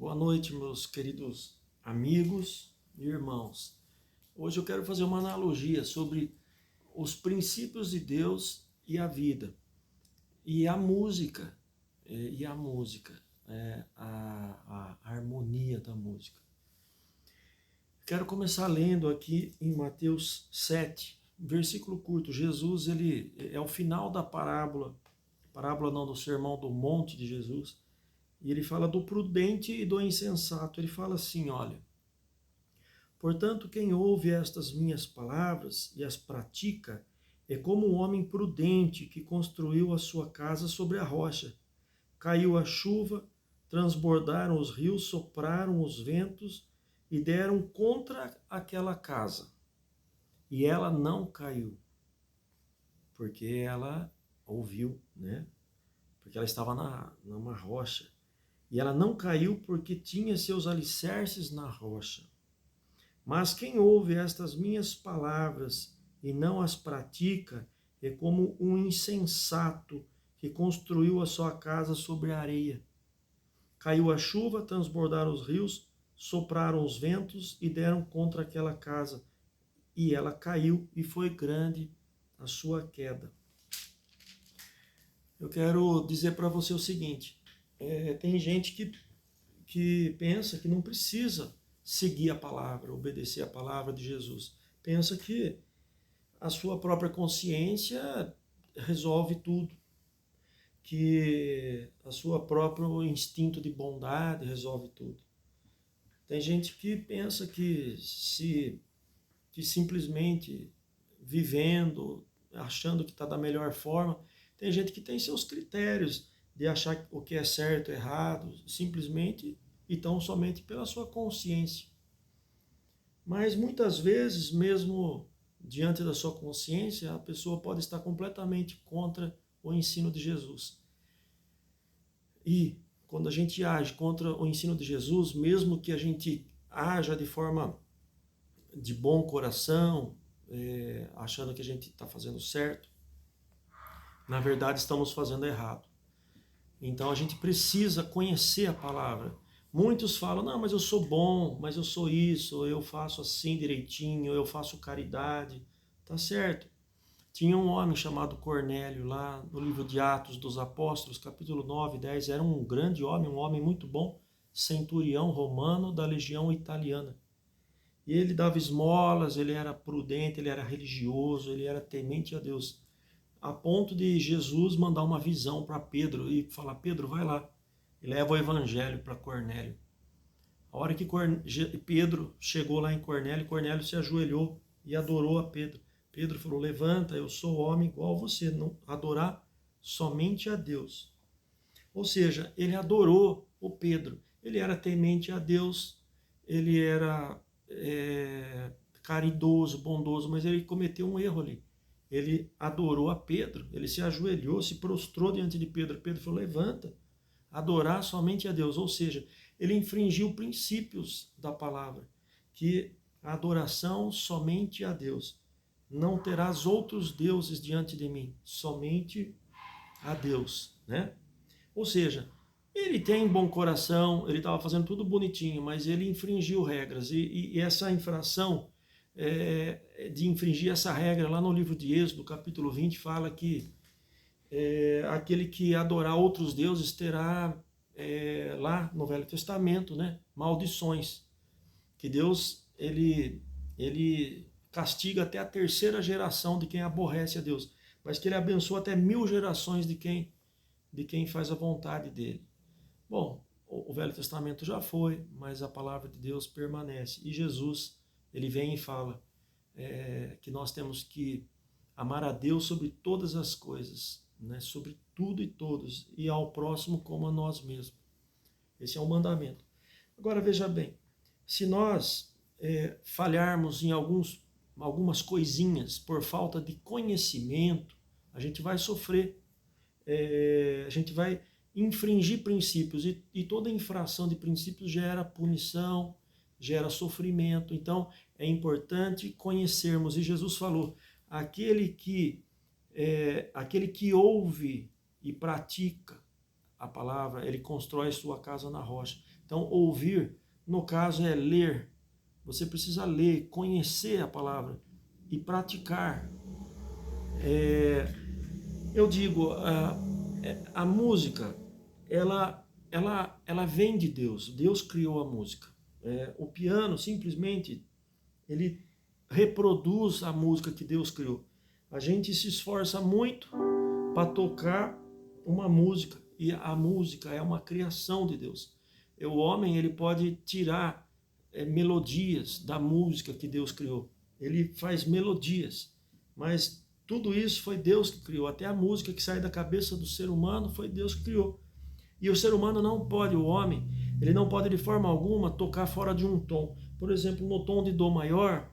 Boa noite, meus queridos amigos e irmãos. Hoje eu quero fazer uma analogia sobre os princípios de Deus e a vida. E a música, a harmonia da música. Quero começar lendo aqui em Mateus 7, versículo curto. Jesus, ele é o final da parábola não, do Sermão do Monte de Jesus. E ele fala do prudente e do insensato. Ele fala assim, olha: portanto, quem ouve estas minhas palavras e as pratica é como um homem prudente que construiu a sua casa sobre a rocha. Caiu a chuva, transbordaram os rios, sopraram os ventos e deram contra aquela casa. E ela não caiu, porque ela ouviu, né? Porque ela estava numa rocha. E ela não caiu porque tinha seus alicerces na rocha. Mas quem ouve estas minhas palavras e não as pratica é como um insensato que construiu a sua casa sobre a areia. Caiu a chuva, transbordaram os rios, sopraram os ventos e deram contra aquela casa. E ela caiu e foi grande a sua queda. Eu quero dizer para você o seguinte: tem gente que pensa que não precisa seguir a palavra, obedecer a palavra de Jesus. Pensa que a sua própria consciência resolve tudo, que a sua próprio instinto de bondade resolve tudo. Tem gente que pensa que simplesmente vivendo, achando que está da melhor forma. Tem gente que tem seus critérios de achar o que é certo, errado, simplesmente e tão somente pela sua consciência. Mas muitas vezes, mesmo diante da sua consciência, a pessoa pode estar completamente contra o ensino de Jesus. E quando a gente age contra o ensino de Jesus, mesmo que a gente haja de forma de bom coração, achando que a gente está fazendo certo, na verdade estamos fazendo errado. Então a gente precisa conhecer a palavra. Muitos falam, não, mas eu sou bom, mas eu sou isso, eu faço assim direitinho, eu faço caridade. Tá certo. Tinha um homem chamado Cornélio lá no livro de Atos dos Apóstolos, capítulo 9 e 10. Era um grande homem, um homem muito bom, centurião romano da legião italiana. E ele dava esmolas, ele era prudente, ele era religioso, ele era temente a Deus. A ponto de Jesus mandar uma visão para Pedro e falar: Pedro, vai lá e leva o evangelho para Cornélio. A hora que Pedro chegou lá em Cornélio, Cornélio se ajoelhou e adorou a Pedro. Pedro falou: levanta, eu sou homem igual a você, não adorar somente a Deus. Ou seja, ele adorou o Pedro. Ele era temente a Deus, ele era caridoso, bondoso, mas ele cometeu um erro ali. Ele adorou a Pedro, ele se ajoelhou, se prostrou diante de Pedro. Pedro falou: levanta, adorar somente a Deus. Ou seja, ele infringiu princípios da palavra, que a adoração somente a Deus. Não terás outros deuses diante de mim, somente a Deus, né? Ou seja, ele tem bom coração, ele estava fazendo tudo bonitinho, mas ele infringiu regras. E essa infração de infringir essa regra, lá no livro de Êxodo, capítulo 20, fala que aquele que adorar outros deuses terá, lá no Velho Testamento, né, maldições. Que Deus, ele castiga até a terceira geração de quem aborrece a Deus, mas que ele abençoa até 1000 gerações de quem faz a vontade dele. Bom, o Velho Testamento já foi, mas a palavra de Deus permanece. E Jesus, ele vem e fala que nós temos que amar a Deus sobre todas as coisas, né? Sobre tudo e todos, e ao próximo como a nós mesmos. Esse é o mandamento. Agora veja bem, se nós falharmos em algumas coisinhas por falta de conhecimento, a gente vai sofrer, a gente vai infringir princípios, e toda infração de princípios gera punição, gera sofrimento. Então é importante conhecermos, e Jesus falou: aquele que ouve e pratica a palavra, ele constrói sua casa na rocha. Então, ouvir, no caso, é ler. Você precisa ler, conhecer a palavra e praticar. Eu digo, a música, ela vem de Deus. Deus criou a música. O piano, simplesmente, ele reproduz a música que Deus criou. A gente se esforça muito para tocar uma música, e a música é uma criação de Deus. O homem, ele pode tirar melodias da música que Deus criou. Ele faz melodias, mas tudo isso foi Deus que criou. Até a música que sai da cabeça do ser humano foi Deus que criou. E o ser humano não pode, o homem, ele não pode de forma alguma tocar fora de um tom. Por exemplo, no tom de Dó maior,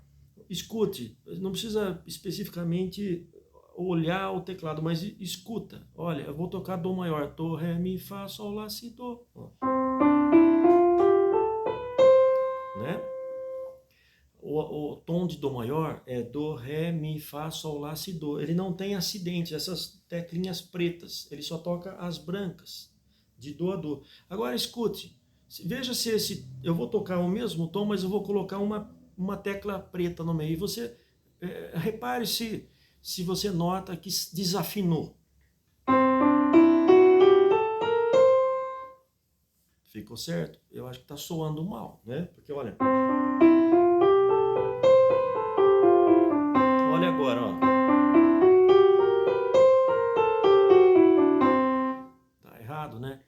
escute, não precisa especificamente olhar o teclado, mas escuta. Olha, eu vou tocar Dó maior, Dó, Ré, Mi, Fá, Sol, Lá, Si, Dó. Né? O tom de Dó maior é Dó, Ré, Mi, Fá, Sol, Lá, Si, Dó. Ele não tem acidente, essas teclinhas pretas, ele só toca as brancas, de Dó a Dó. Agora escute, veja se eu vou tocar o mesmo tom, mas eu vou colocar uma tecla preta no meio. E você repare se você nota que desafinou. Ficou certo? Eu acho que está soando mal, né? Porque olha. Olha agora, ó. Tá errado, né?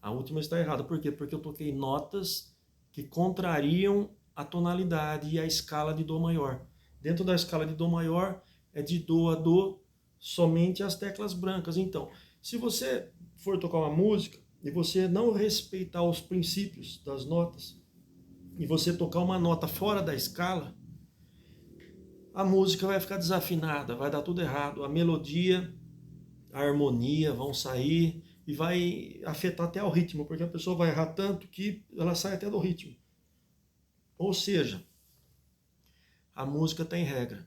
A última está errada. Por quê? Porque eu toquei notas que contrariam a tonalidade e a escala de Dó maior. Dentro da escala de Dó maior é de Dó a Dó somente as teclas brancas. Então, se você for tocar uma música e você não respeitar os princípios das notas e você tocar uma nota fora da escala, a música vai ficar desafinada, vai dar tudo errado. A melodia, a harmonia vão sair e vai afetar até o ritmo, porque a pessoa vai errar tanto que ela sai até do ritmo. Ou seja, a música tem regra.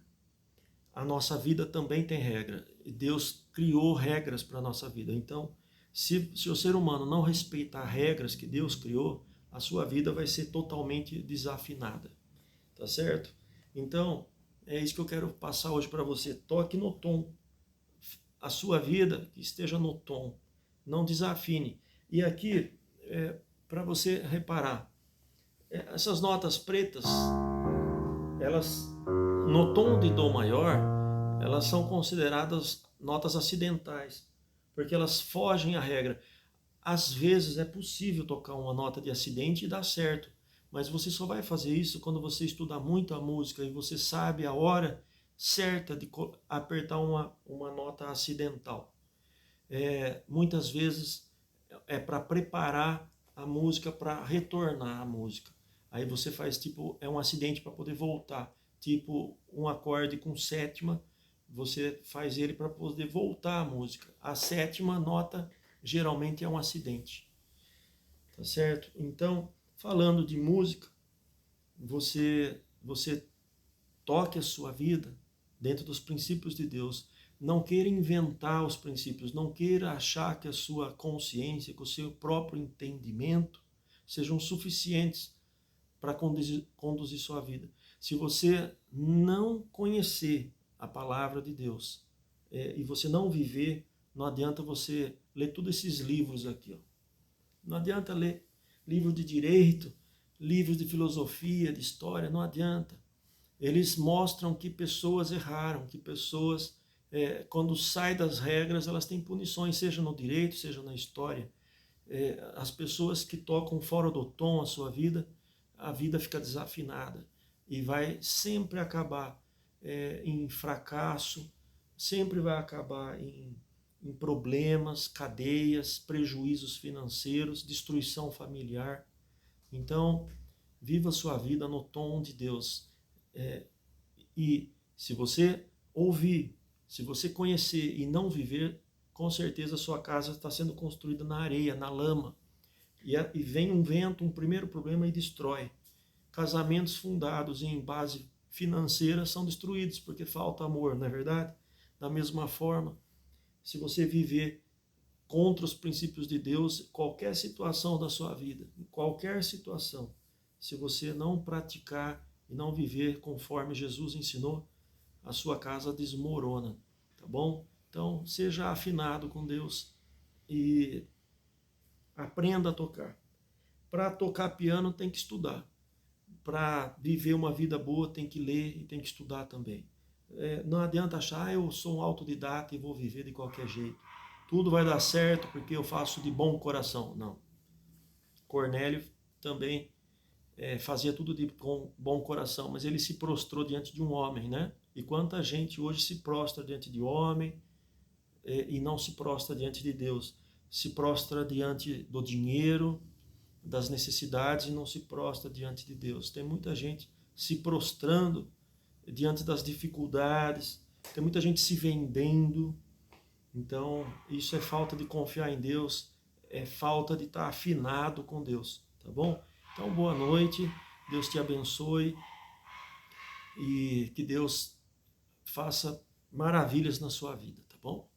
A nossa vida também tem regra. Deus criou regras para a nossa vida. Então, se o ser humano não respeitar regras que Deus criou, a sua vida vai ser totalmente desafinada. Tá certo? Então, é isso que eu quero passar hoje para você. Toque no tom. A sua vida esteja no tom. Não desafine. E aqui, para você reparar, essas notas pretas, elas, no tom de Dó maior, elas são consideradas notas acidentais, porque elas fogem à regra. Às vezes é possível tocar uma nota de acidente e dar certo, mas você só vai fazer isso quando você estudar muito a música e você sabe a hora certa de apertar uma nota acidental. Muitas vezes é para preparar a música para retornar à música. Aí você faz tipo, é um acidente para poder voltar. Tipo um acorde com sétima, você faz ele para poder voltar à música. A sétima nota geralmente é um acidente. Tá certo? Então, falando de música, você toque a sua vida dentro dos princípios de Deus. Não queira inventar os princípios, não queira achar que a sua consciência, que o seu próprio entendimento sejam suficientes para conduzir sua vida. Se você não conhecer a palavra de Deus e você não viver, não adianta você ler todos esses livros aqui. Ó. Não adianta ler livros de direito, livros de filosofia, de história, não adianta. Eles mostram que pessoas erraram, que pessoas, quando saem das regras, elas têm punições, seja no direito, seja na história. As pessoas que tocam fora do tom a sua vida, a vida fica desafinada e vai sempre acabar em fracasso, sempre vai acabar em problemas, cadeias, prejuízos financeiros, destruição familiar. Então, viva a sua vida no tom de Deus. E se você ouvir, se você conhecer e não viver, com certeza a sua casa está sendo construída na areia, na lama. E vem um vento, um primeiro problema e destrói. Casamentos fundados em base financeira são destruídos porque falta amor, não é verdade? Da mesma forma, se você viver contra os princípios de Deus, qualquer situação da sua vida, em qualquer situação, se você não praticar e não viver conforme Jesus ensinou, a sua casa desmorona, tá bom? Então, seja afinado com Deus e aprenda a tocar. Para tocar piano tem que estudar. Para viver uma vida boa tem que ler e tem que estudar também. Não adianta achar, eu sou um autodidata e vou viver de qualquer jeito. Tudo vai dar certo porque eu faço de bom coração. Não. Cornélio também fazia tudo com bom coração, mas ele se prostrou diante de um homem, né? E quanta gente hoje se prostra diante de homem e não se prostra diante de Deus. Se prostra diante do dinheiro, das necessidades e não se prostra diante de Deus. Tem muita gente se prostrando diante das dificuldades, tem muita gente se vendendo. Então, isso é falta de confiar em Deus, é falta de estar afinado com Deus, tá bom? Então, boa noite, Deus te abençoe e que Deus faça maravilhas na sua vida, tá bom?